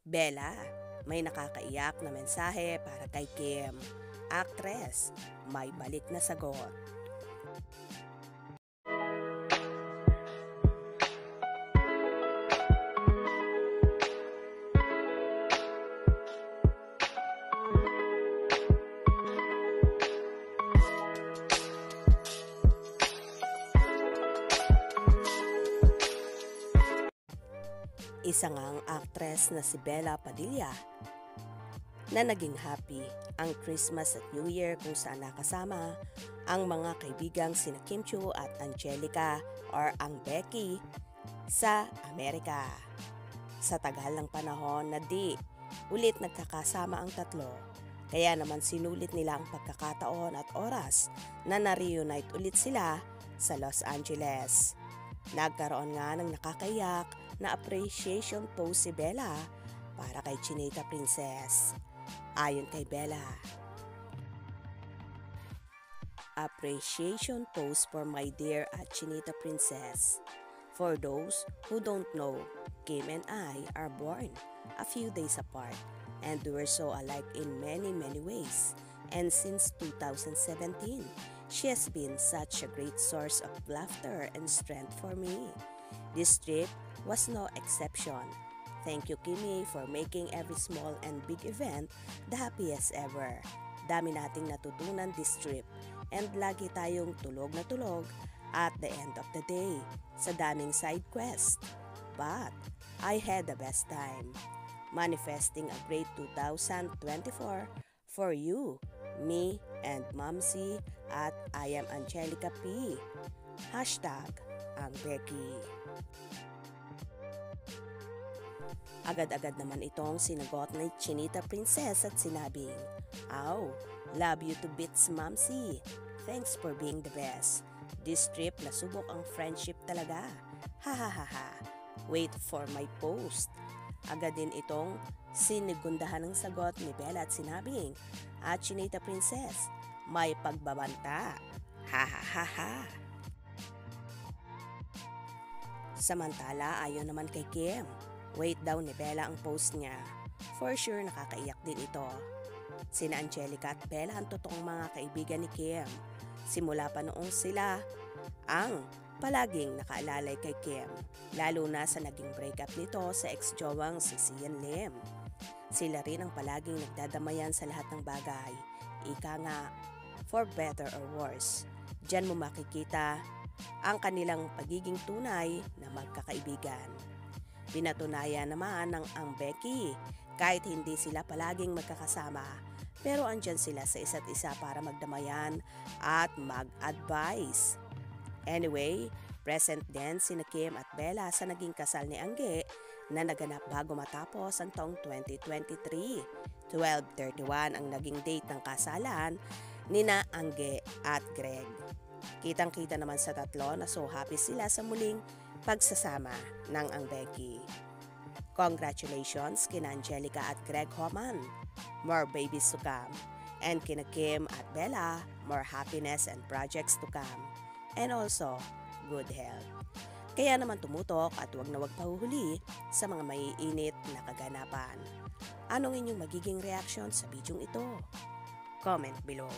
Bella, may nakakaiyak na mensahe para kay Kim. Actress, may balik na sagot. Isa ngang actress na si Bella Padilla na naging happy ang Christmas at New Year kung saan nakasama ang mga kaibigang sina Kim Chiu at Angelica or ang Becky sa Amerika. Sa tagal ng panahon na di ulit nagkakasama ang tatlo, kaya naman sinulit nila ang pagkakataon at oras na na-reunite ulit sila sa Los Angeles. Nagkaroon nga ng nakakayak na appreciation post si Bella para kay Chinita Princess. Ayon kay Bella, appreciation post for my dear at Chinita Princess. For those who don't know, Kim and I are born a few days apart and we're so alike in many ways. And since 2017, she has been such a great source of laughter and strength for me. This trip was no exception. Thank you, Kimi, for making every small and big event the happiest ever. Dami nating natutunan this trip and lagi tayong tulog na tulog at the end of the day sa daming side quest. But I had the best time. Manifesting a great 2024 for you, me, and Momsy at I am Angelica P. Hashtag ang Becky. Agad-agad naman itong sinagot ni Chinita Princess at sinabing, "Aw, love you to bits, Momsy. Thanks for being the best. This trip nasubok ang friendship talaga. Ha ha ha ha. Wait for my post." Agad din itong sinigundahan ng sagot ni Bella at sinabing, "At Chinita Princess, may pagbabanta. Ha ha ha ha." Samantala, ayon naman kay Kim, wait daw ni Bella ang post niya. For sure, nakakaiyak din ito. Sina Angelica at Bella ang totoong mga kaibigan ni Kim. Simula pa noong sila ang palaging nakaalalay kay Kim, lalo na sa naging breakup nito sa ex-jowang si Sian Lim. Sila rin ang palaging nagdadamayan sa lahat ng bagay. Ika nga, for better or worse. Diyan mo makikita ang kanilang pagiging tunay na magkakaibigan. Pinatunayan naman ng ang Becky, kahit hindi sila palaging magkakasama, pero andyan sila sa isa't isa para magdamayan at mag-advise. Anyway, present din sina Kim at Bella sa naging kasal ni Angge na naganap bago matapos ang taong 2023. 12/31 ang naging date ng kasalan nina Angge at Greg. Kitang-kita naman sa tatlo na so happy sila sa muling pagsasama ng ang Becky. Congratulations kina Angelica at Greg Homan. More babies to come. And kina Kim at Bella, more happiness and projects to come. And also, good health. Kaya naman tumutok at wag na wag pahuhuli sa mga maiinit na kaganapan. Anong inyong magiging reaction sa bidyong ito? Comment below.